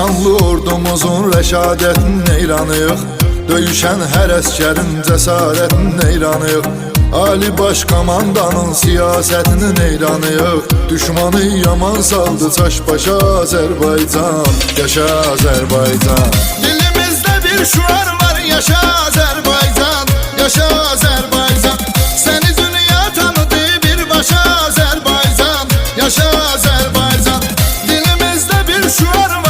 Şanlı ordumuzun rəşadətin neyranıyıq, döyüşən hər əskərin cəsarətin neyranıyıq. Ali baş komandanın siyasətinin neyranıyıq. Düşmanı yaman saldı çaş başa Azərbaycan. Yaşa Azərbaycan. Dilimizdə bir şuar var, yaşa Azərbaycan. Yaşa Azərbaycan. Səni dünya tanıdı birbaşa Azərbaycan. Yaşa Azərbaycan. Dilimizdə bir şuar var.